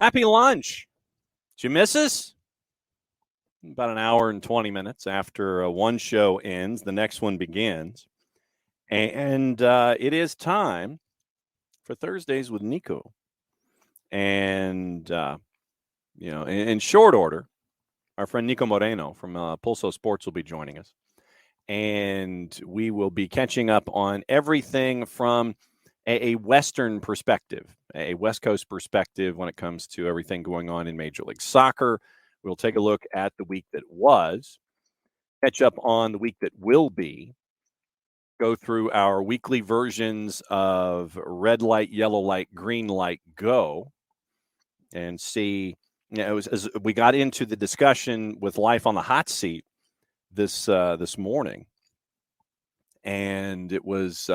Happy lunch. Did you miss us? About an hour and 20 minutes after one show ends, the next one begins. And it is time for Thursdays with Niko. And, in short order, our friend Niko Moreno from PulsoSports will be joining us. And we will be catching up on everything from a Western perspective, a West Coast perspective when it comes to everything going on in Major League Soccer. We'll take a look at the week that was, catch up on the week that will be, go through our weekly versions of red light, yellow light, green light, go, and see. As we got into the discussion with life on the hot seat this morning, and it was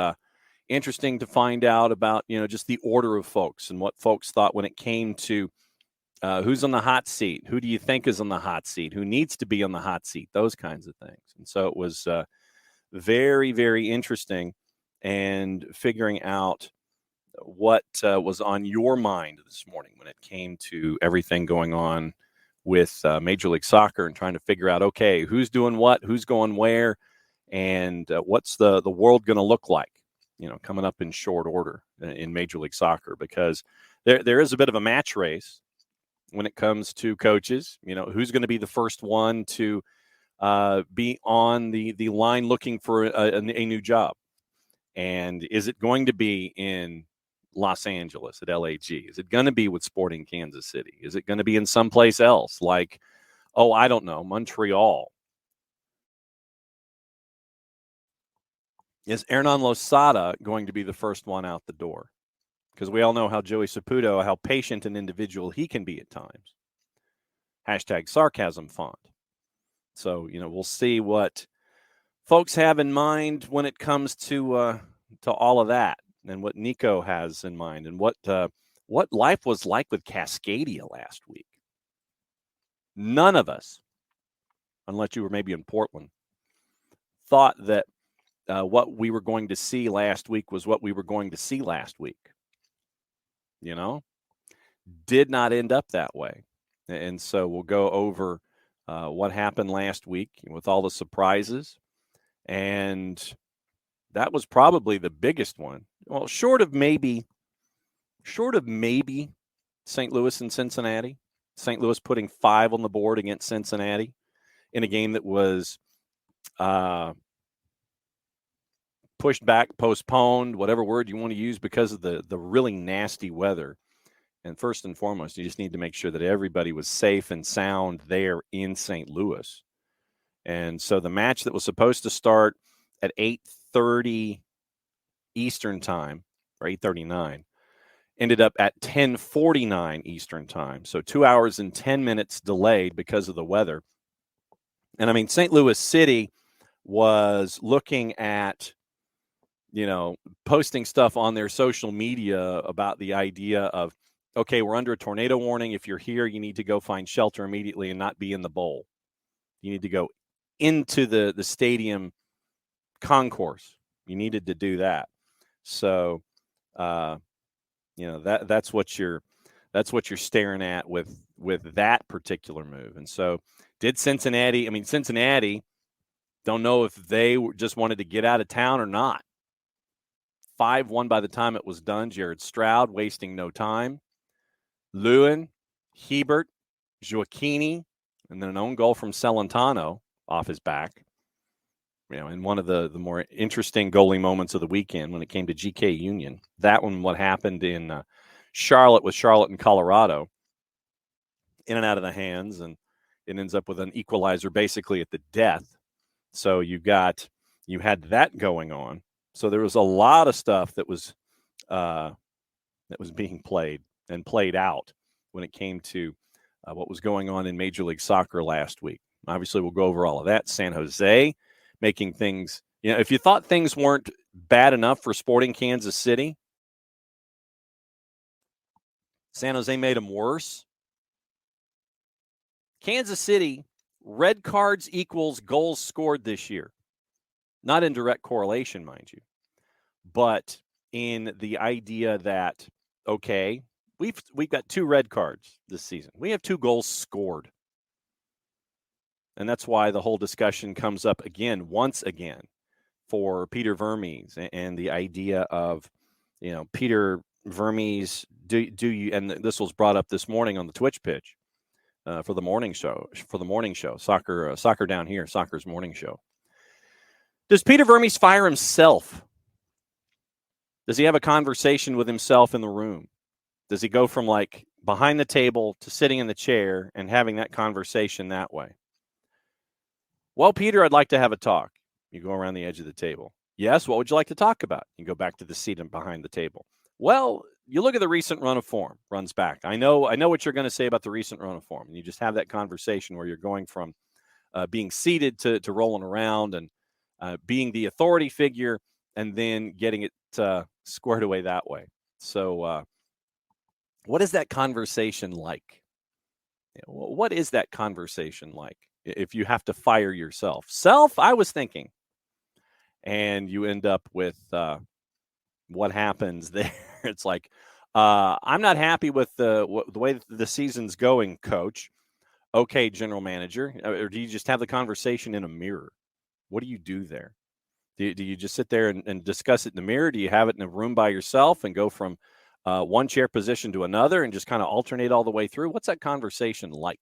interesting to find out about just the order of folks and what folks thought when it came to who's on the hot seat, who do you think is on the hot seat, who needs to be on the hot seat, those kinds of things. And so it was very, very interesting, and figuring out what was on your mind this morning when it came to everything going on with Major League Soccer, and trying to figure out, okay, who's doing what, who's going where, and what's the world going to look like, coming up in short order in Major League Soccer, because there is a bit of a match race when it comes to coaches. Who's going to be the first one to be on the line looking for a new job? And is it going to be in Los Angeles at LAG? Is it going to be with Sporting Kansas City? Is it going to be in someplace else like, I don't know, Montreal? Is Hernan Losada going to be the first one out the door? Because we all know how Joey Saputo, how patient an individual he can be at times. Hashtag sarcasm font. So, we'll see what folks have in mind when it comes to all of that, and what Niko has in mind, and what life was like with Cascadia last week. None of us, unless you were maybe in Portland, thought that what we were going to see last week was what we were going to see last week. Did not end up that way. And so we'll go over what happened last week with all the surprises. And that was probably the biggest one. Well, short of maybe St. Louis and Cincinnati. St. Louis putting 5 on the board against Cincinnati in a game that was pushed back, postponed, whatever word you want to use, because of the really nasty weather. And first and foremost, you just need to make sure that everybody was safe and sound there in St. Louis. And so the match that was supposed to start at 8:30 Eastern time, or 8:39, ended up at 10:49 Eastern time. So 2 hours and 10 minutes delayed because of the weather. And I mean, St. Louis City was looking at, posting stuff on their social media about the idea of, okay, we're under a tornado warning. If you're here, you need to go find shelter immediately and not be in the bowl. You need to go into the stadium concourse. You needed to do that. So, that's what you're staring at with that particular move. And so, did Cincinnati? I mean, Cincinnati, don't know if they just wanted to get out of town or not. 5-1 by the time it was done. Jared Stroud wasting no time. Lewin, Hebert, Gioacchini, and then an own goal from Celentano off his back. In one of the more interesting goalie moments of the weekend when it came to GK Union. That one, what happened in Charlotte and Colorado, in and out of the hands, and it ends up with an equalizer basically at the death. So you had that going on. So there was a lot of stuff that was being played and played out when it came to what was going on in Major League Soccer last week. Obviously, we'll go over all of that. San Jose making things, if you thought things weren't bad enough for Sporting Kansas City, San Jose made them worse. Kansas City, red cards equals goals scored this year. Not in direct correlation, mind you, but in the idea that, okay, we've got 2 red cards this season. We have 2 goals scored. And that's why the whole discussion comes up again, once again, for Peter Vermes and the idea of, Peter Vermes, do you, and this was brought up this morning on the Twitch pitch for the morning show, Soccer Down Here, Soccer's morning show. Does Peter Vermes fire himself? Does he have a conversation with himself in the room? Does he go from like behind the table to sitting in the chair and having that conversation that way? Well, Peter, I'd like to have a talk. You go around the edge of the table. Yes, what would you like to talk about? You go back to the seat and behind the table. Well, you look at the recent run of form, runs back. I know what you're going to say about the recent run of form. And you just have that conversation where you're going from being seated to rolling around and being the authority figure and then getting it squared away that way. So what is that conversation like? What is that conversation like if you have to fire yourself? I was thinking. And you end up with what happens there. It's like, I'm not happy with the way the season's going, coach. Okay, general manager. Or do you just have the conversation in a mirror? What do you do there? Do you just sit there and discuss it in the mirror? Do you have it in a room by yourself and go from one chair position to another and just kind of alternate all the way through? What's that conversation like?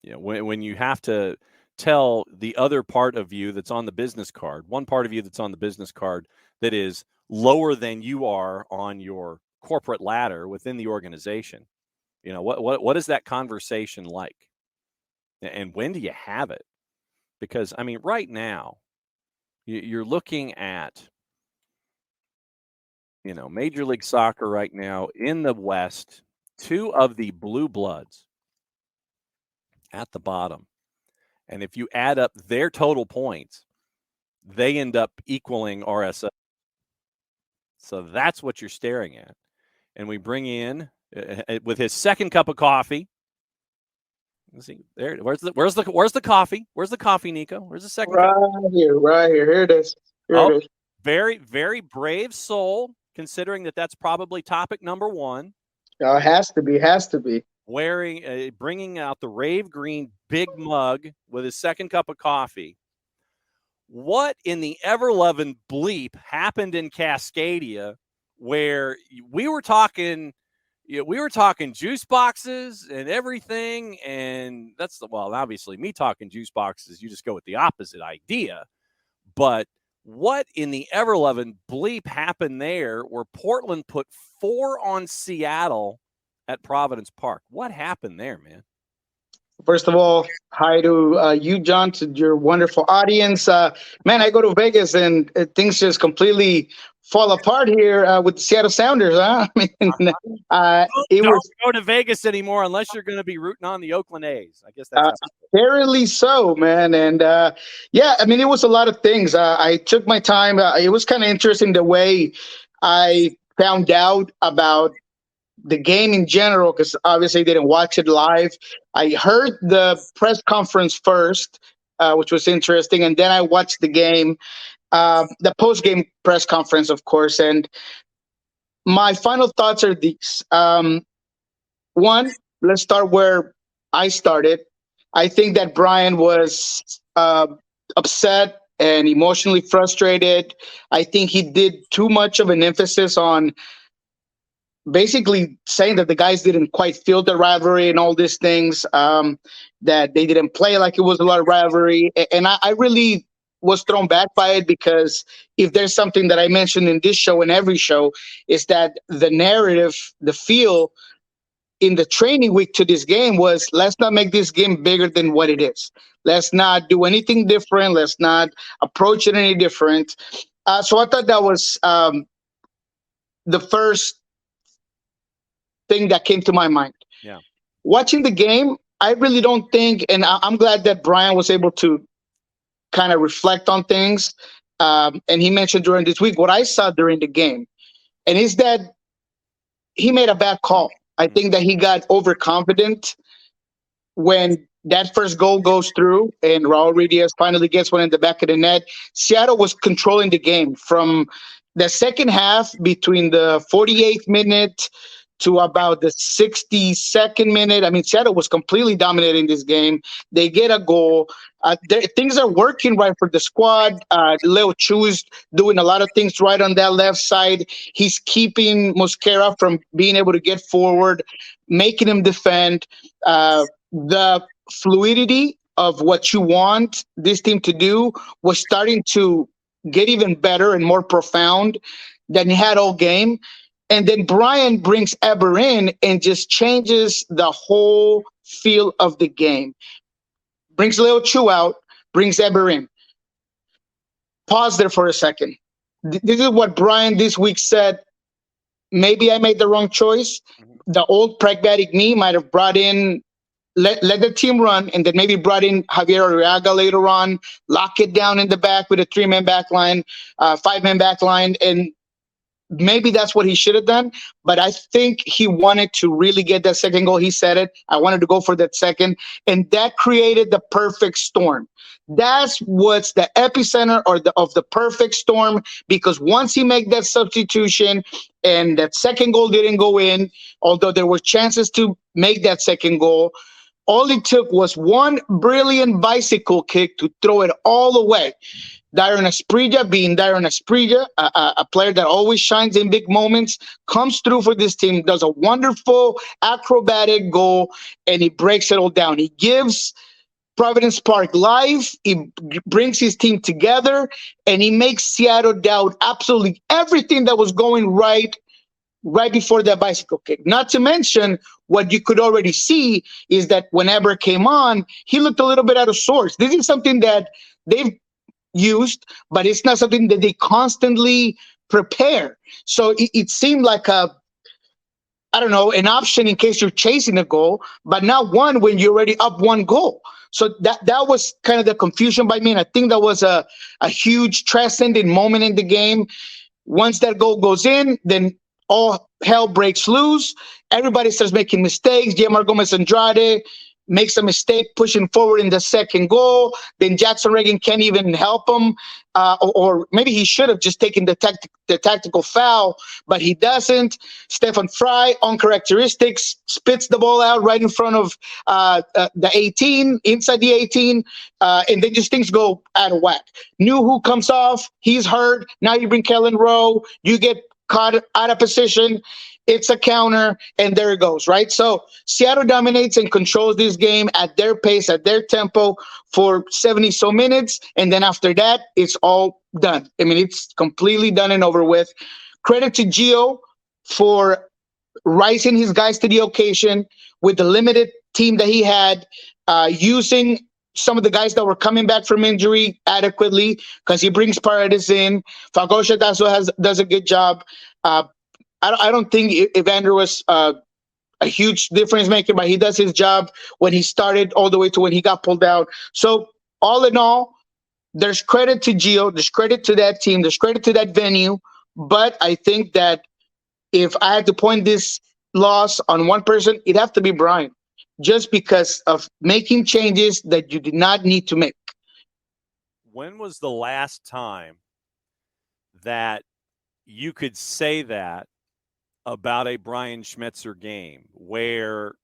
When you have to tell the other part of you that's on the business card, one part of you that's on the business card that is lower than you are on your corporate ladder within the organization. What is that conversation like? And when do you have it? Because, I mean, right now, you're looking at, Major League Soccer right now in the West, 2 of the blue bloods at the bottom. And if you add up their total points, they end up equaling RSL. So that's what you're staring at. And we bring in with his second cup of coffee. Let's see there. Where's the coffee? Where's the coffee, Niko? Where's the second cup? Right here. Here it is. Here it is. Very, very brave soul, considering that's probably topic number 1. It has to be. Bringing out the Rave Green big mug with his second cup of coffee. What in the ever-loving bleep happened in Cascadia where we were talking juice boxes and everything, and obviously me talking juice boxes, you just go with the opposite idea. But what in the ever-loving bleep happened there where Portland put 4 on Seattle at Providence Park? What happened there, man? First of all, hi to you, John, to your wonderful audience. Man, I go to Vegas and things just completely fall apart here with the Seattle Sounders. Huh? I mean, don't go to Vegas anymore unless you're going to be rooting on the Oakland A's. I guess that's apparently so, man. And I mean, it was a lot of things. I took my time. It was kind of interesting the way I found out about the game in general, because obviously I didn't watch it live. I heard the press conference first, which was interesting, and then I watched the game, the post-game press conference, of course. And my final thoughts are these. One, let's start where I started. I think that Brian was upset and emotionally frustrated. I think he did too much of an emphasis on basically saying that the guys didn't quite feel the rivalry and all these things, that they didn't play like it was a lot of rivalry. And I really was thrown back by it, because if there's something that I mentioned in this show and every show, is that the narrative, the feel in the training week to this game was, let's not make this game bigger than what it is. Let's not do anything different. Let's not approach it any different. So I thought that was the first thing that came to my mind. Yeah. Watching the game, I really don't think, and I'm glad that Brian was able to kind of reflect on things. And he mentioned during this week what I saw during the game, and is that he made a bad call. I think that he got overconfident when that first goal goes through and Raul Ruidiaz finally gets one in the back of the net. Seattle was controlling the game from the second half between the 48th minute to about the 62nd minute. I mean, Seattle was completely dominating this game. They get a goal. Things are working right for the squad. Leo Chu is doing a lot of things right on that left side. He's keeping Mosquera from being able to get forward, making him defend. The fluidity of what you want this team to do was starting to get even better and more profound than he had all game. And then Brian brings Eber in and just changes the whole feel of the game. Brings Leo Chu out, brings Eber in. Pause there for a second. This is what Brian this week said. Maybe I made the wrong choice. The old pragmatic me might have brought in, let the team run, and then maybe brought in Javier Arriaga later on, lock it down in the back with a 3-man back line, 5-man back line, and maybe that's what he should have done. But I think he wanted to really get that second goal. He said it. I wanted to go for that second, and that created the perfect storm. That's what's the epicenter of the perfect storm, because once he made that substitution and that second goal didn't go in, although there were chances to make that second goal, all it took was one brilliant bicycle kick to throw it all away. Dairon Asprilla, being Dairon Asprilla, a player that always shines in big moments, comes through for this team, does a wonderful acrobatic goal, and he breaks it all down. He gives Providence Park life. He brings his team together, and he makes Seattle doubt absolutely everything that was going right before that bicycle kick. Not to mention, what you could already see is that whenever came on, he looked a little bit out of sorts. This is something that they've used, but it's not something that they constantly prepare. So it seemed like an option in case you're chasing a goal, but not one when you're already up one goal. So that was kind of the confusion by me, and I think that was a huge transcendent moment in the game. Once that goal goes in, then all hell breaks loose. Everybody starts making mistakes. Yamar Gomez Andrade makes a mistake pushing forward in the second goal. Then Jackson Reagan can't even help him. Or maybe he should have just taken the tactical foul, but he doesn't. Stefan Fry, on characteristics, spits the ball out right in front of the 18, inside the 18, and then just things go out of whack. Nuhu comes off. He's hurt. Now you bring Kellen Rowe. You get caught out of position. It's a counter, and there it goes, right? So Seattle dominates and controls this game at their pace, at their tempo for 70-so minutes, and then after that, it's all done. I mean, it's completely done and over with. Credit to Gio for rising his guys to the occasion with the limited team that he had, using some of the guys that were coming back from injury adequately, because he brings Paredes in. Fagosha does a good job. I don't think Evander was a huge difference maker, but he does his job when he started all the way to when he got pulled out. So all in all, there's credit to Gio, there's credit to that team, there's credit to that venue. But I think that if I had to point this loss on one person, it'd have to be Brian, just because of making changes that you did not need to make. When was the last time that you could say that about a Brian Schmetzer game, where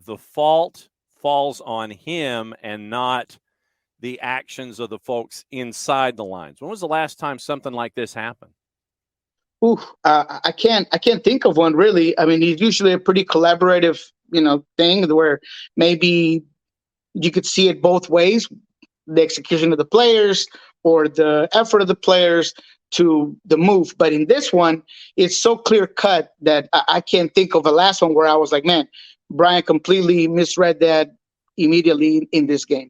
the fault falls on him and not the actions of the folks inside the lines? When was the last time something like this happened? I can't think of one, really. I mean, it's usually a pretty collaborative, thing where maybe you could see it both ways, the execution of the players or the effort of the players to the move. But in this one, it's so clear cut that I can't think of a last one where I was like, man, Brian completely misread that immediately in this game.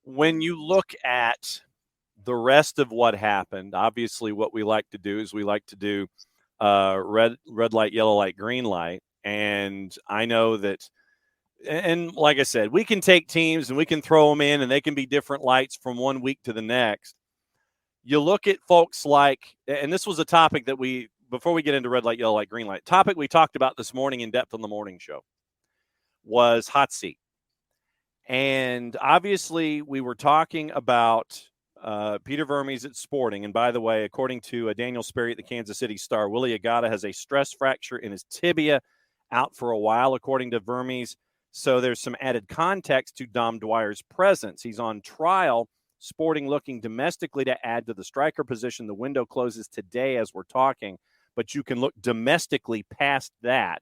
When you look at the rest of what happened, obviously what we like to do is we like to do red light, yellow light, green light. And I know that, and like I said, we can take teams and we can throw them in and they can be different lights from one week to the next. You look at folks like, and this was a topic that before we get into red light, yellow light, green light, topic we talked about this morning in depth on the morning show was hot seat. And obviously we were talking about Peter Vermes at Sporting. And by the way, according to Daniel Sperry at the Kansas City Star, Willie Agata has a stress fracture in his tibia, out for a while, according to Vermes. So there's some added context to Dom Dwyer's presence. He's on trial. Sporting looking domestically to add to the striker position. The window closes today as we're talking, but you can look domestically past that.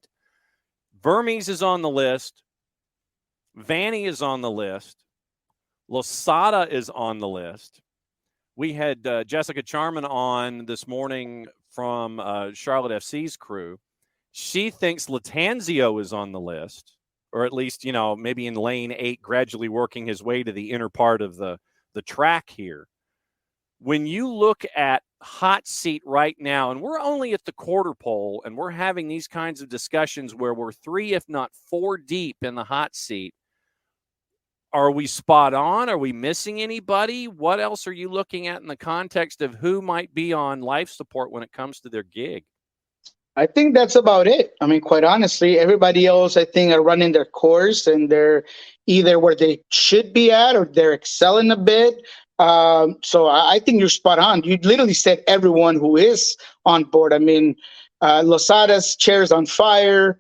Vermes is on the list. Vanny is on the list. Losada is on the list. We had Jessica Charman on this morning from Charlotte FC's crew. She thinks Latanzio is on the list, or at least, maybe in lane 8, gradually working his way to the inner part of the track here. When you look at hot seat right now, and we're only at the quarter pole, and we're having these kinds of discussions where we're 3, if not 4 deep in the hot seat, are we spot on? Are we missing anybody? What else are you looking at in the context of who might be on life support when it comes to their gig? I think that's about it. I mean, quite honestly, everybody else, I think, are running their course, and they're either where they should be at or they're excelling a bit. So I think you're spot on. You literally said everyone who is on board. I mean, Losada's chair is on fire.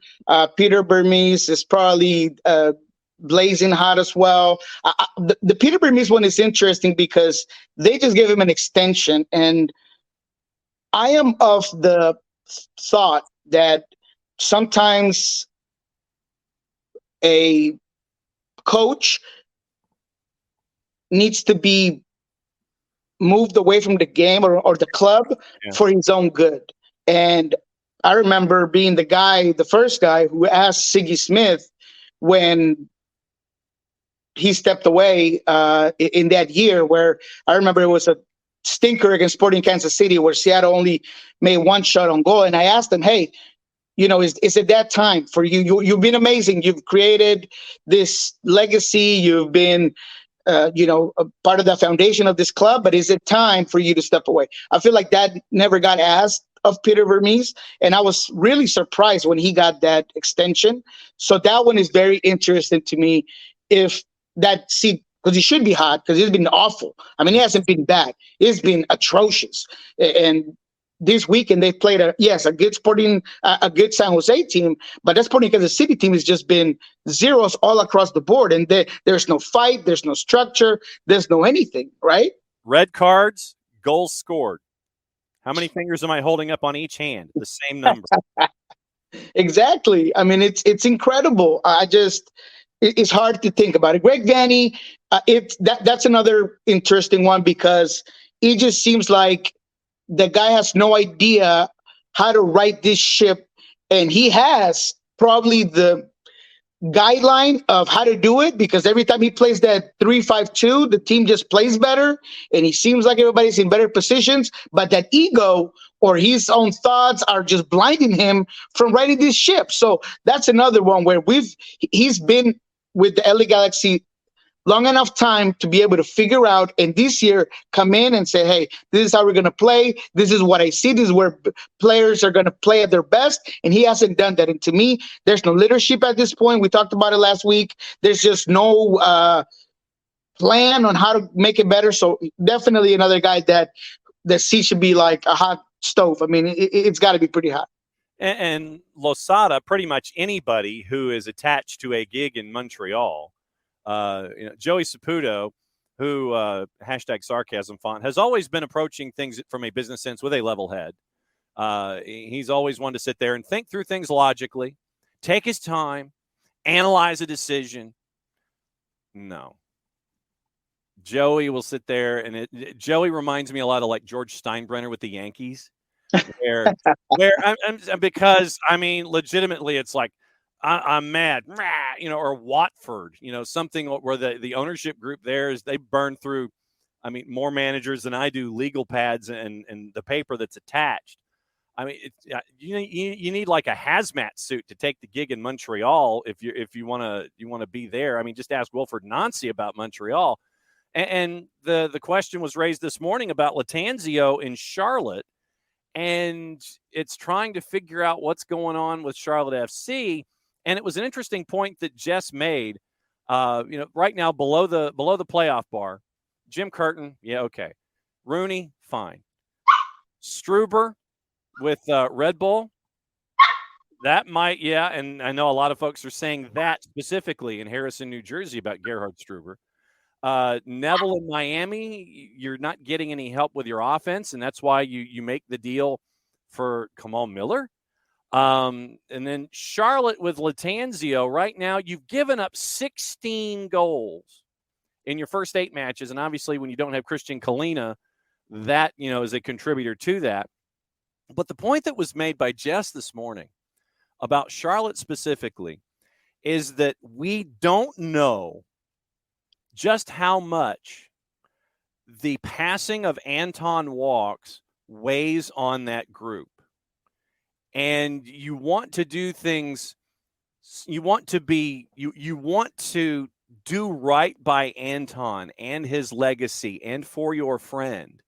Peter Vermes is probably blazing hot as well. The Peter Vermes one is interesting because they just gave him an extension, and I am of the thought that sometimes a coach needs to be moved away from the game or the club for his own good. And I remember being the first guy who asked Siggy Smith when he stepped away in that year, where I remember it was a stinker against Sporting Kansas City where Seattle only made 1 shot on goal. And I asked him, hey, is it that time for you? You've been amazing. You've created this legacy. You've been, a part of the foundation of this club, but is it time for you to step away? I feel like that never got asked of Peter Vermes, and I was really surprised when he got that extension. So that one is very interesting to me. If that seat, because he should be hot, because he's been awful. I mean, he hasn't been bad. He's been atrocious. And this weekend they played a good San Jose team, but that Sporting Kansas City team has just been zeros all across the board. And there's no fight, there's no structure, there's no anything, right? Red cards, goals scored. How many fingers am I holding up on each hand? The same number. Exactly. I mean, it's incredible. It's hard to think about it. Greg Vanny, that's another interesting one because it just seems like the guy has no idea how to right this ship, and he has probably the guideline of how to do it because every time he plays that 3-5-2, the team just plays better, and he seems like everybody's in better positions, but that ego or his own thoughts are just blinding him from righting this ship. So that's another one where he's been with the LA Galaxy long enough time to be able to figure out, and this year come in and say, hey, this is how we're going to play. This is what I see. This is where players are going to play at their best. And he hasn't done that. And to me, there's no leadership at this point. We talked about it last week. There's just no plan on how to make it better. So definitely another guy that the seat should be like a hot stove. I mean, it's got to be pretty hot. And Losada, pretty much anybody who is attached to a gig in Montreal, Joey Saputo, who hashtag sarcasm font, has always been approaching things from a business sense with a level head. He's always wanted to sit there and think through things logically, take his time, analyze a decision. No. Joey will sit there, and Joey reminds me a lot of like George Steinbrenner with the Yankees, where because I mean, legitimately, it's like I'm mad, or Watford, something where the ownership group there is they burn through, I mean, more managers than I do legal pads and the paper that's attached. I mean, you need like a hazmat suit to take the gig in Montreal if you want to be there. I mean, just ask Wilfred Nancy about Montreal. And the question was raised this morning about Latanzio in Charlotte, and it's trying to figure out what's going on with Charlotte FC. And it was an interesting point that Jess made. Right now below the playoff bar, Jim Curtin, yeah, okay. Rooney, fine. Struber with Red Bull, that might, yeah, and I know a lot of folks are saying that specifically in Harrison, New Jersey about Gerhard Struber. Neville in Miami, you're not getting any help with your offense, and that's why you make the deal for Kamal Miller. And then Charlotte with Latanzio, right now you've given up 16 goals in your first 8 matches, and obviously when you don't have Christian Kalina, that is a contributor to that. But the point that was made by Jess this morning about Charlotte specifically is that we don't know just how much the passing of Anton Walkes weighs on that group. And you want to do things, you want to do right by Anton and his legacy and for your friend.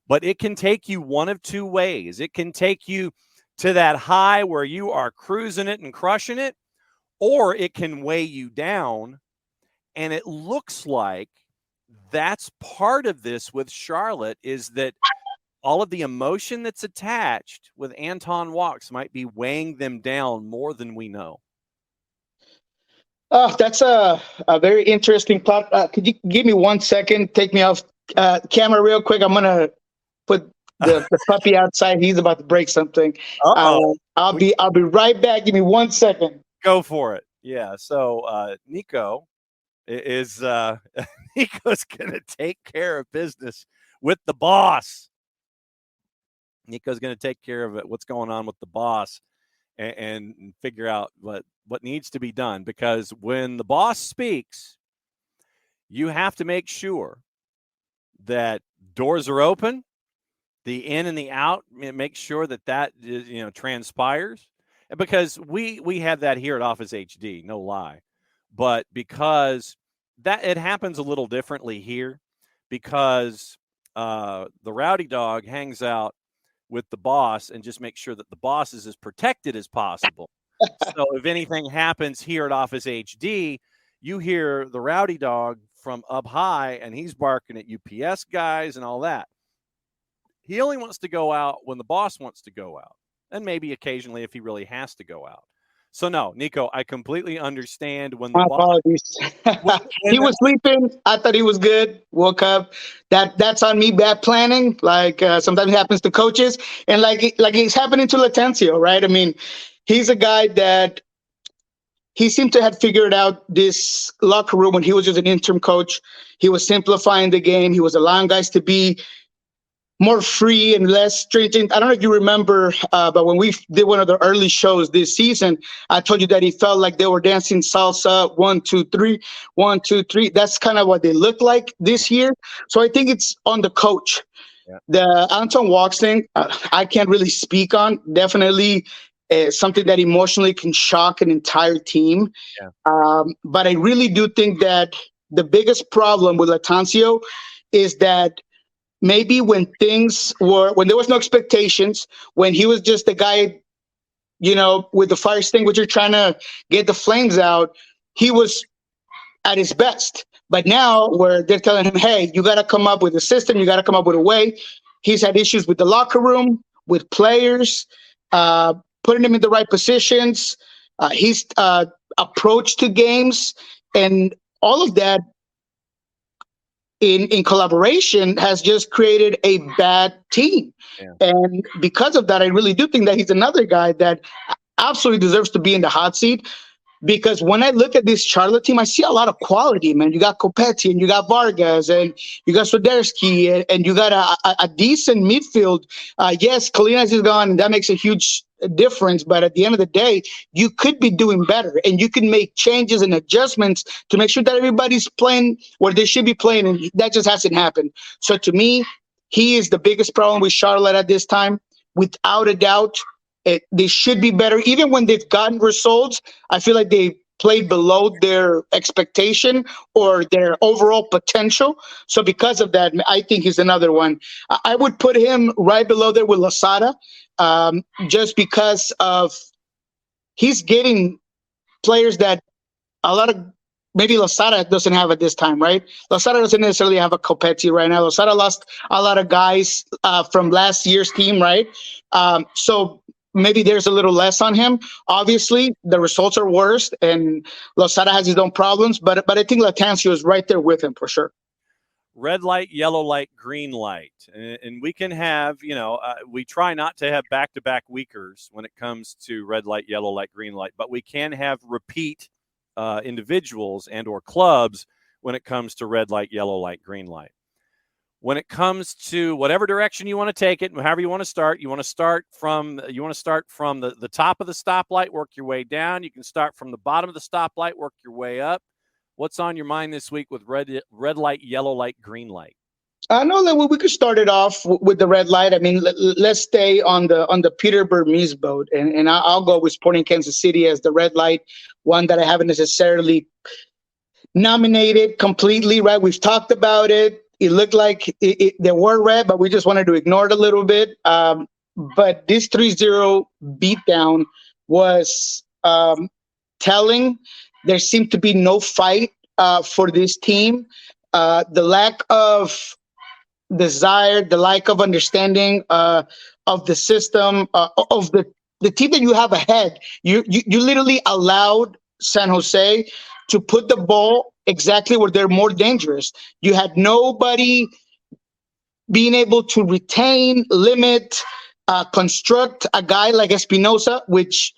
But it can take you one of two ways. It can take you to that high where you are cruising it and crushing it, or it can weigh you down. And it looks like that's part of this with Charlotte, is that all of the emotion that's attached with Anton Walkes might be weighing them down more than we know. That's a very interesting plot. Could you give me 1 second? Take me off camera real quick. I'm going to put the puppy outside. He's about to break something. I'll be right back. Give me 1 second. Go for it. Yeah. So Niko is Niko's going to take care of business with the boss. Niko's going to take care of it. What's going on with the boss and figure out what needs to be done, because when the boss speaks, you have to make sure that doors are open, the in and the out, make sure that is, transpires, because we have that here at Office HD, no lie. But because that it happens a little differently here, because the rowdy dog hangs out with the boss and just make sure that the boss is as protected as possible. So if anything happens here at Office HD, you hear the rowdy dog from up high and he's barking at UPS guys and all that. He only wants to go out when the boss wants to go out, and maybe occasionally if he really has to go out. So no, Niko, I completely understand when the apologies. He was sleeping. I thought he was good. Woke up. That's on me. Bad planning. Like sometimes it happens to coaches, and like it's happening to Latanzio, right? I mean, he's a guy that he seemed to have figured out this locker room when he was just an interim coach. He was simplifying the game. He was allowing guys to be more free and less stringent. I don't know if you remember, but when we did one of the early shows this season, I told you that he felt like they were dancing salsa 1, 2, 3, 1, 2, 3. That's kind of what they look like this year. So I think it's on the coach. Yeah. The Anton Walkes thing, I can't really speak on. Definitely something that emotionally can shock an entire team. Yeah. But I really do think that the biggest problem with Latanzio is that maybe when there was no expectations, when he was just a guy, with the fire extinguisher trying to get the flames out, he was at his best. But now where they're telling him, hey, you got to come up with a system, you got to come up with a way. He's had issues with the locker room, with players, putting him in the right positions, his approach to games, and all of that in collaboration has just created a bad team. Yeah. And because of that, I really do think that he's another guy that absolutely deserves to be in the hot seat. Because when I look at this Charlotte team, I see a lot of quality, man. You got Kopetti and you got Vargas and you got Swiderski and you got a decent midfield. Yes, Kalinas is gone and that makes a huge difference. But at the end of the day, you could be doing better and you can make changes and adjustments to make sure that everybody's playing where they should be playing. And that just hasn't happened. So to me, he is the biggest problem with Charlotte at this time, without a doubt. They should be better. Even when they've gotten results, I feel like they played below their expectation or their overall potential. So because of that, I think he's another one. I would put him right below there with Losada, just because of he's getting players that a lot of maybe Losada doesn't have at this time, right? Losada doesn't necessarily have a Copetti right now. Losada lost a lot of guys from last year's team, right? So maybe there's a little less on him. Obviously, the results are worse, and Losada has his own problems, but I think Latancio is right there with him for sure. Red light, yellow light, green light. And we can have, we try not to have back-to-back weekers when it comes to red light, yellow light, green light, but we can have repeat individuals and or clubs when it comes to red light, yellow light, green light. When it comes to whatever direction you want to take it, however you want to start, you want to start from the top of the stoplight, work your way down. You can start from the bottom of the stoplight, work your way up. What's on your mind this week with red light, yellow light, green light? I know that we could start it off with the red light. I mean, let's stay on the Peter Burmese boat, and I'll go with Sporting Kansas City as the red light, one that I haven't necessarily nominated completely, right? We've talked about it. It looked like they were red, but we just wanted to ignore it a little bit. But this 3-0 beatdown was telling. There seemed to be no fight for this team. The lack of desire, the lack of understanding of the system, of the team that you have ahead. You literally allowed San Jose to put the ball exactly where they're more dangerous. You had nobody being able to retain, limit, construct a guy like Espinosa, which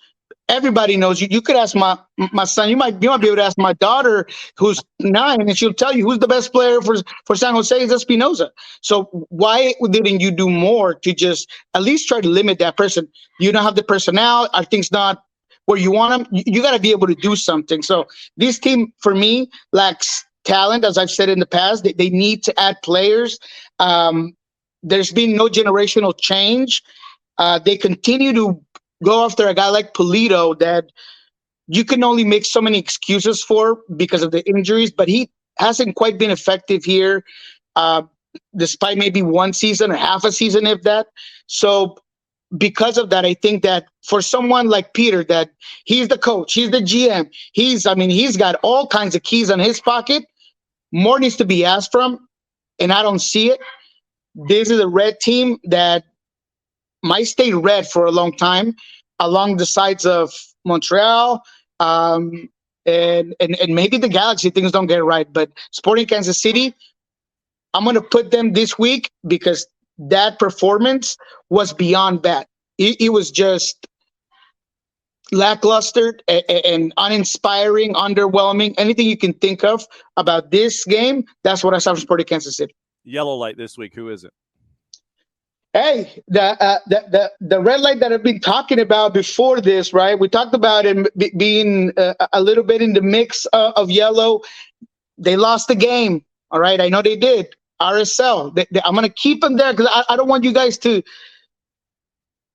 everybody knows. You could ask my son. You might be able to ask my daughter, who's 9, and she'll tell you who's the best player for San Jose is Espinosa. So why didn't you do more to just at least try to limit that person? You don't have the personnel. Are things not where you want them? You got to be able to do something. So this team, for me, lacks talent, as I've said in the past. They need to add players. There's been no generational change. They continue to go after a guy like Pulido that you can only make so many excuses for because of the injuries, but he hasn't quite been effective here, despite maybe one season or half a season, if that. So because of that, I think that for someone like Peter, that he's the coach, he's the GM, he's got all kinds of keys in his pocket. More needs to be asked from, and I don't see it. This is a red team that might stay red for a long time, along the sides of Montreal, and maybe the Galaxy. Things don't get right, but Sporting Kansas City, I'm going to put them this week because that performance was beyond bad. It was just lackluster and uninspiring, underwhelming. Anything you can think of about this game, that's what I saw from Sporting Kansas City. Yellow light this week. Who is it? Hey, the red light that I've been talking about before this, right? We talked about it being a little bit in the mix of yellow. They lost the game, all right? I know they did. RSL. I'm going to keep them there because I don't want you guys to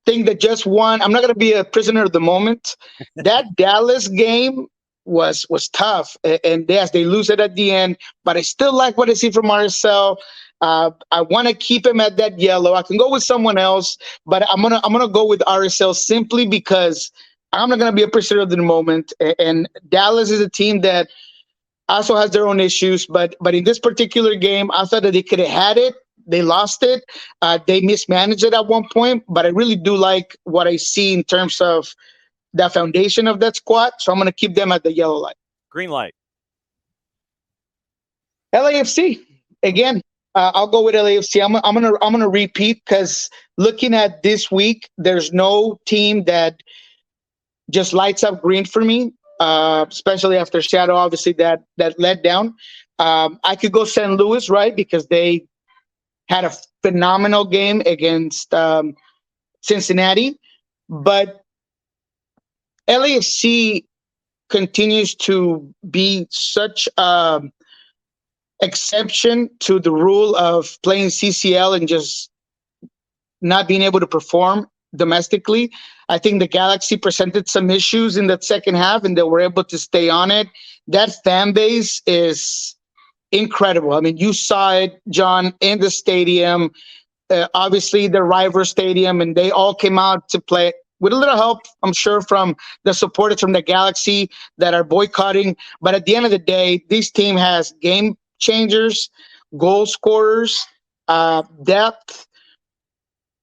think that just one. I'm not going to be a prisoner of the moment. That Dallas game was tough, and yes, they lose it at the end. But I still like what I see from RSL. I want to keep him at that yellow. I can go with someone else, but I'm gonna go with RSL simply because I'm not gonna be a prisoner of the moment. And Dallas is a team that also has their own issues, but in this particular game, I thought that they could have had it. They lost it. They mismanaged it at one point, but I really do like what I see in terms of the foundation of that squad. So I'm gonna keep them at the yellow light. Green light. LAFC again. I'll go with LAFC. I'm gonna repeat because looking at this week, there's no team that just lights up green for me, especially after Seattle, obviously that let down. I could go St. Louis, right, because they had a phenomenal game against Cincinnati, but LAFC continues to be such exception to the rule of playing CCL and just not being able to perform domestically. I think the Galaxy presented some issues in that second half, and they were able to stay on it. That fan base is incredible. I mean, you saw it, John, in the stadium, obviously the rival stadium, and they all came out to play with a little help, I'm sure, from the supporters from the Galaxy that are boycotting. But at the end of the day, this team has game changers, goal scorers, depth.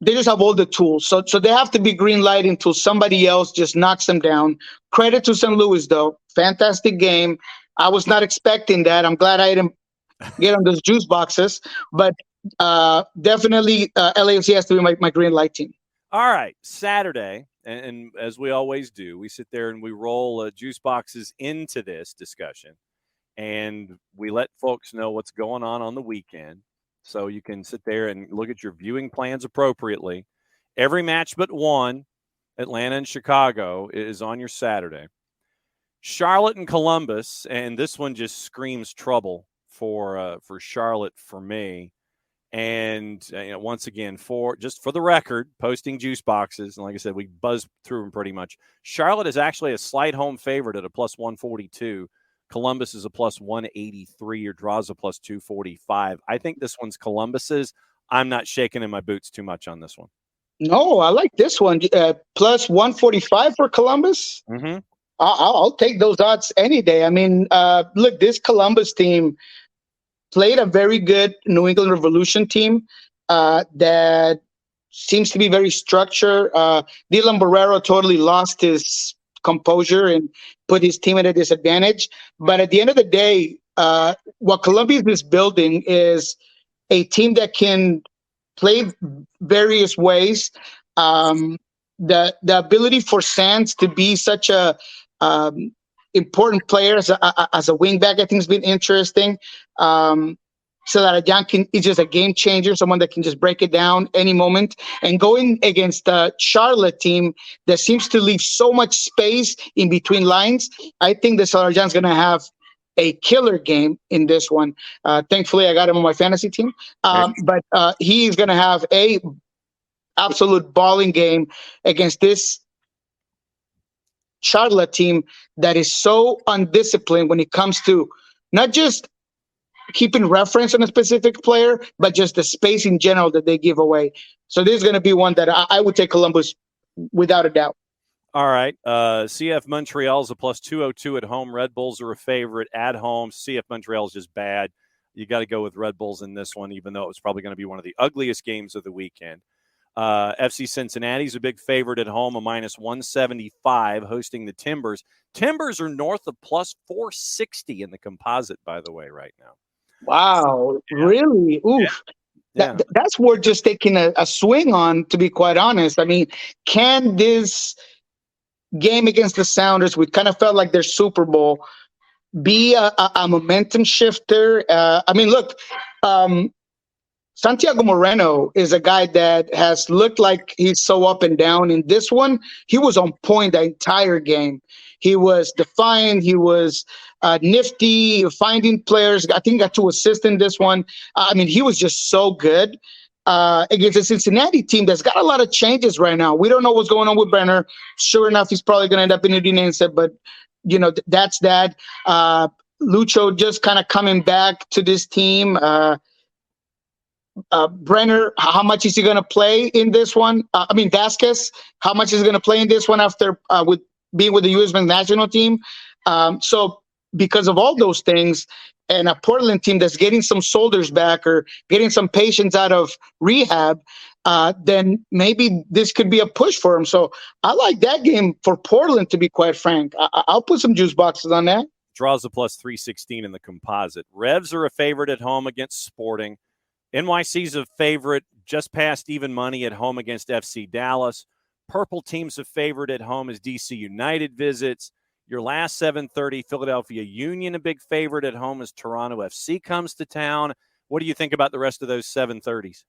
They just have all the tools. So they have to be green light until somebody else just knocks them down. Credit to St. Louis, though. Fantastic game. I was not expecting that. I'm glad I didn't get on those juice boxes. But definitely LAFC has to be my green light team. All right, Saturday, and as we always do, we sit there and we roll juice boxes into this discussion, and we let folks know what's going on the weekend, so you can sit there and look at your viewing plans appropriately. Every match but one, Atlanta and Chicago, is on your Saturday. Charlotte and Columbus, and this one just screams trouble for Charlotte for me. And once again, for the record, posting juice boxes, and like I said, we buzzed through them pretty much. Charlotte is actually a slight home favorite at a plus 142. Columbus is a plus 183. Your draws a plus 245. I think this one's Columbus's. I'm not shaking in my boots too much on this one. No, I like this one. Plus 145 for Columbus. Mm-hmm. I'll take those odds any day. I mean, look, this Columbus team played a very good New England Revolution team that seems to be very structured. Dylan Barrero totally lost his composure and put his team at a disadvantage. But at the end of the day, what Columbus is building is a team that can play various ways. The ability for Sands to be such a important player as a wingback, I think, has been interesting. So that Jan is just a game changer, someone that can just break it down any moment. And going against the Charlotte team that seems to leave so much space in between lines, I think that Jan's going to have a killer game in this one. Thankfully, I got him on my fantasy team. But he's going to have a absolute balling game against this Charlotte team that is so undisciplined when it comes to not just keeping reference on a specific player, but just the space in general that they give away. So this is going to be one that I would take Columbus without a doubt. All right. CF Montreal's a plus 202 at home. Red Bulls are a favorite at home. CF Montreal's just bad. You got to go with Red Bulls in this one, even though it was probably going to be one of the ugliest games of the weekend. FC Cincinnati's a big favorite at home, a minus 175, hosting the Timbers. Timbers are north of plus 460 in the composite, by the way, right now. Wow, yeah. Really? Oof. Yeah. That's worth just taking a swing on, to be quite honest. I mean, can this game against the Sounders, we kind of felt like their Super Bowl, be a momentum shifter? I mean, look, Santiago Moreno is a guy that has looked like he's so up and down. In this one, he was on point the entire game. He was defiant. He was nifty, finding players. I think he got 2 assists in this one. I mean, he was just so good against a Cincinnati team that's got a lot of changes right now. We don't know what's going on with Brenner. Sure enough, he's probably going to end up in Udinese, but, that's that. Lucho just kind of coming back to this team. Brenner, how much is he going to play in this one? Vasquez, how much is he going to play in this one after with being with the U.S. men's national team? So because of all those things, and a Portland team that's getting some shoulders back or getting some patience out of rehab, then maybe this could be a push for him. So I like that game for Portland, to be quite frank. I'll put some juice boxes on that. Draws a plus 316 in the composite. Revs are a favorite at home against Sporting. NYC's a favorite, just past even money at home against FC Dallas. Purple team's a favorite at home as DC United visits. Your last 7:30, Philadelphia Union, a big favorite at home as Toronto FC comes to town. What do you think about the rest of those 7:30s?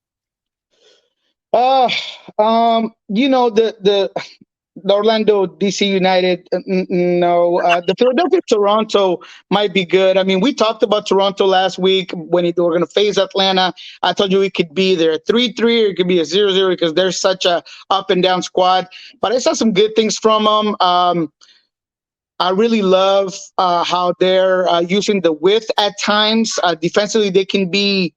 The Orlando, DC United, no. The Philadelphia Toronto might be good. I mean, we talked about Toronto last week when they were going to face Atlanta. I told you it could be there 3-3 or it could be a 0-0 because they're such a up and down squad. But I saw some good things from them. I really love how they're using the width at times. Defensively, they can be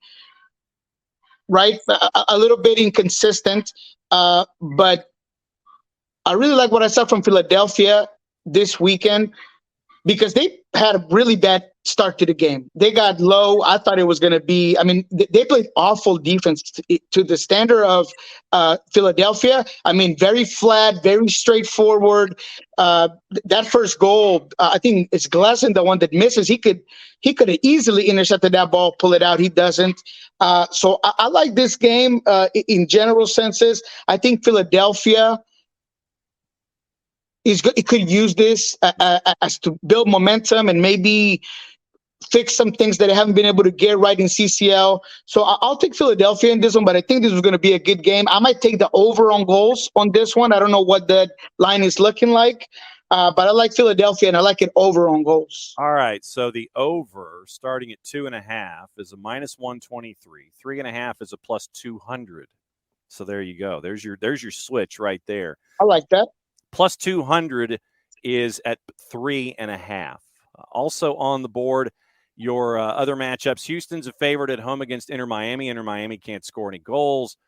a little bit inconsistent, but I really like what I saw from Philadelphia this weekend because they had a really bad start to the game. They got low. I thought it was going to be, I mean, they played awful defense to the standard of Philadelphia. I mean, very flat, very straightforward. That first goal, I think it's Glasson, the one that misses. He could have easily intercepted that ball, pull it out. He doesn't. So I like this game in general senses. I think Philadelphia it could use this as to build momentum and maybe fix some things that they haven't been able to get right in CCL. So I'll take Philadelphia in this one, but I think this is going to be a good game. I might take the over on goals on this one. I don't know what that line is looking like, but I like Philadelphia and I like it over on goals. All right, so the over starting at 2.5 is a -123. 3.5 is a +200. So there you go. There's your switch right there. I like that. +200 is at 3.5. Also on the board, your other matchups. Houston's a favorite at home against Inter Miami. Inter Miami can't score any goals.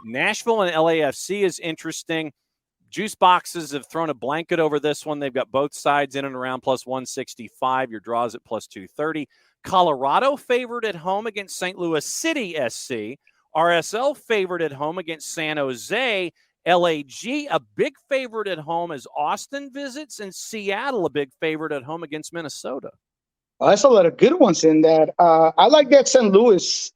Nashville and LAFC is interesting. Juice boxes have thrown a blanket over this one. They've got both sides in and around +165. Your draws at +230. Colorado favored at home against St. Louis City SC. RSL favored at home against San Jose. LAG, a big favorite at home as Austin visits, and Seattle, a big favorite at home against Minnesota. Well, that's a lot of good ones in that. I like that St. Louis,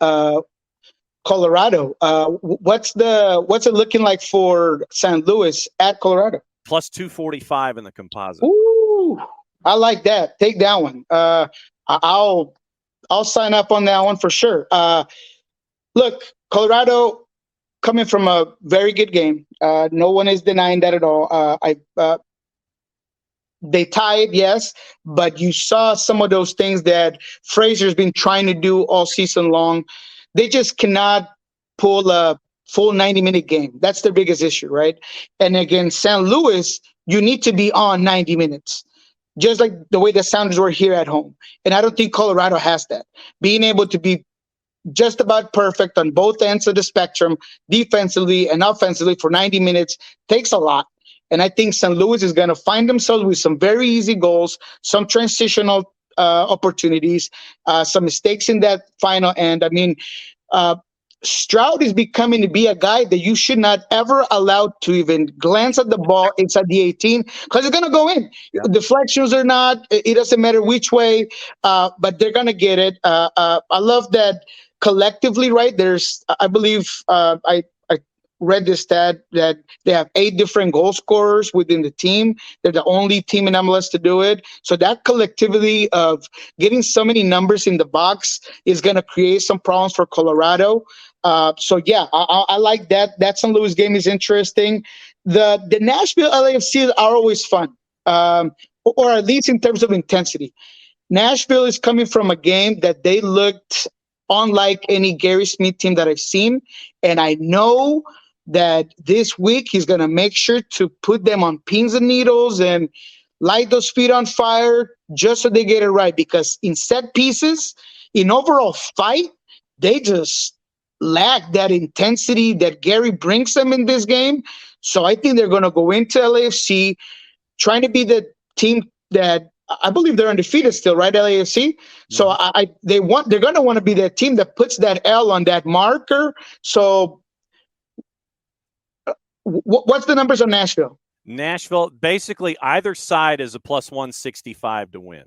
Colorado. What's it looking like for St. Louis at Colorado? +245 in the composite. Ooh, I like that. Take that one. I'll sign up on that one for sure. Look, Colorado coming from a very good game. No one is denying that at all. They tied, yes, but you saw some of those things that Fraser's been trying to do all season long. They just cannot pull a full 90-minute game. That's their biggest issue, right? And against St. Louis, you need to be on 90 minutes, just like the way the Sounders were here at home. And I don't think Colorado has that. Being able to be just about perfect on both ends of the spectrum, defensively and offensively for 90 minutes takes a lot. And I think St. Louis is going to find themselves with some very easy goals, some transitional opportunities, some mistakes in that final end. I mean, Stroud is becoming to be a guy that you should not ever allow to even glance at the ball inside the 18 because it's going to go in. Yeah. Deflections or not, it doesn't matter which way, but they're going to get it. I love that collectively, right? There's, I believe, I read this stat that they have 8 different goal scorers within the team. They're the only team in MLS to do it. So that collectivity of getting so many numbers in the box is going to create some problems for Colorado. So yeah, I like that. That St. Louis game is interesting. The Nashville LAFC are always fun, or at least in terms of intensity. Nashville is coming from a game that they looked unlike any Gary Smith team that I've seen, and I know that this week he's going to make sure to put them on pins and needles and light those feet on fire just so they get it right. Because in set pieces, in overall fight, they just lack that intensity that Gary brings them in this game. So I think they're going to go into LAFC trying to be the team that I believe they're undefeated still, right? LAFC. So they're going to want to be that team that puts that L on that marker. So what's the numbers on Nashville? Nashville, basically either side is a +165 to win.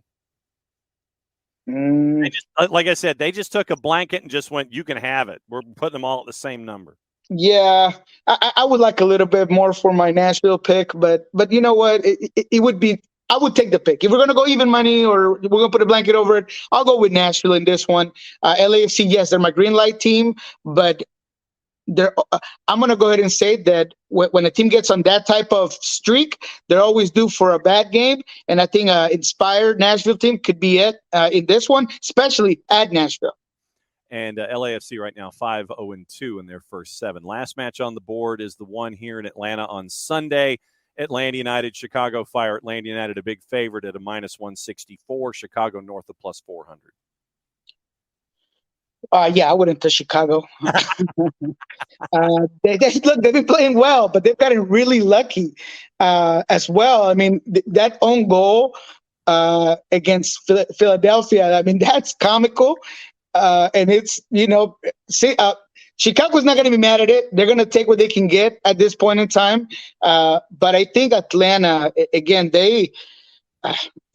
They just, like I said, they just took a blanket and just went, you can have it. We're putting them all at the same number. Yeah, I would like a little bit more for my Nashville pick, but you know what? It would be, I would take the pick. If we're going to go even money or we're going to put a blanket over it, I'll go with Nashville in this one. LAFC, yes, they're my green light team, but I'm going to go ahead and say that when a team gets on that type of streak, they're always due for a bad game. And I think inspired Nashville team could be it in this one, especially at Nashville. And LAFC right now 5-0-2 in their first 7. Last match on the board is the one here in Atlanta on Sunday. Atlanta United, Chicago Fire. Atlanta United a big favorite at a -164. Chicago north of +400. Yeah, I wouldn't touch Chicago. Look, they've been playing well, but they've gotten really lucky as well. I mean, that own goal against Philadelphia, I mean, that's comical. And it's, Chicago's not going to be mad at it. They're going to take what they can get at this point in time. But I think Atlanta, again, they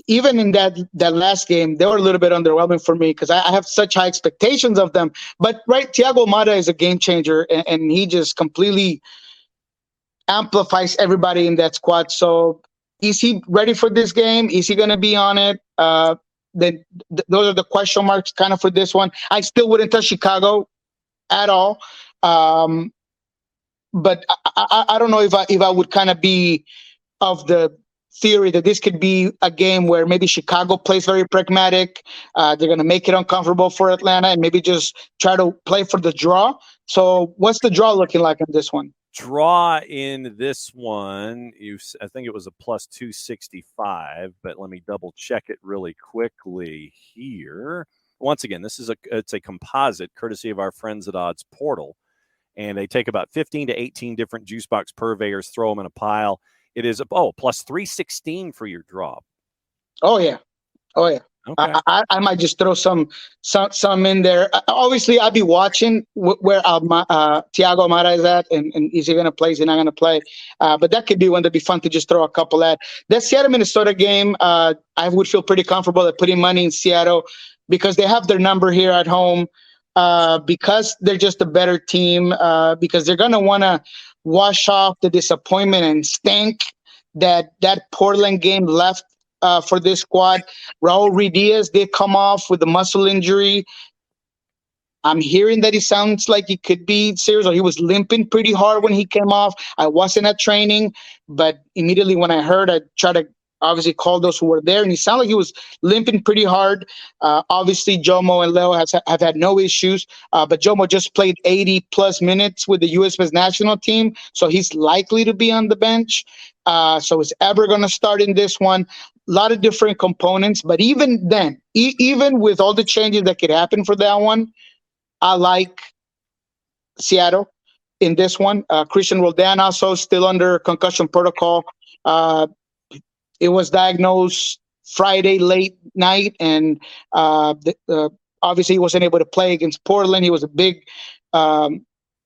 even in that last game, they were a little bit underwhelming for me because I have such high expectations of them. But right, Thiago Almada is a game changer, and he just completely amplifies everybody in that squad. So is he ready for this game? Is he going to be on it? Those are the question marks kind of for this one. I still wouldn't touch Chicago at all. But I don't know if I would kind of be of the theory that this could be a game where maybe Chicago plays very pragmatic. They're going to make it uncomfortable for Atlanta and maybe just try to play for the draw. So what's the draw looking like in this one? Draw in this one, I think it was a plus 265, but let me double check it really quickly here. Once again, it's a composite courtesy of our friends at Odds Portal, and they take about 15 to 18 different juice box purveyors, throw them in a pile. It is plus 316 for your draw. Oh yeah. Okay. I might just throw some in there. Obviously, I'll be watching where Thiago Almada is at, and is he going to play? Is he not going to play? But that could be one that'd be fun to just throw a couple at. That Seattle Minnesota game, I would feel pretty comfortable at putting money in Seattle because they have their number here at home. Because they're just a better team. Because they're going to want to wash off the disappointment and stink that Portland game left. For this squad, Raul Ruiz did come off with a muscle injury. I'm hearing that he sounds like he could be serious, or he was limping pretty hard when he came off. I wasn't at training, but immediately when I heard, I tried to obviously call those who were there, and he sounded like he was limping pretty hard. Obviously, Jomo and Leo have had no issues, but Jomo just played 80-plus minutes with the U.S. men's national team, so he's likely to be on the bench. So is Eber going to start in this one? A lot of different components, but even then, even with all the changes that could happen for that one, I like Seattle in this one. Christian Roldan also still under concussion protocol. It was diagnosed Friday late night, and obviously he wasn't able to play against Portland. He was a big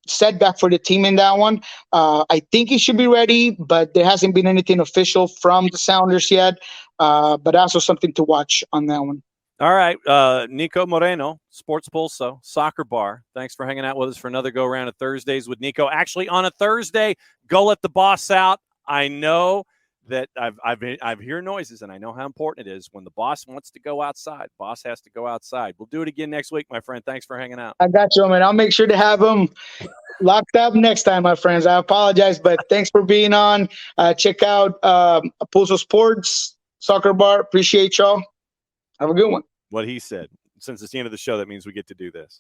setback for the team in that one. I think he should be ready, but there hasn't been anything official from the Sounders yet. But also something to watch on that one. All right. Niko Moreno, Sports Pulso, Soccer Bar. Thanks for hanging out with us for another go-around of Thursdays with Niko. Actually, on a Thursday, go let the boss out. I know that I've heard noises, and I know how important it is. When the boss wants to go outside, boss has to go outside. We'll do it again next week, my friend. Thanks for hanging out. I got you, man. I'll make sure to have them locked up next time, my friends. I apologize, but thanks for being on. Check out PulsoSports, Soccer Bar. Appreciate y'all. Have a good one. What he said. Since it's the end of the show, that means we get to do this.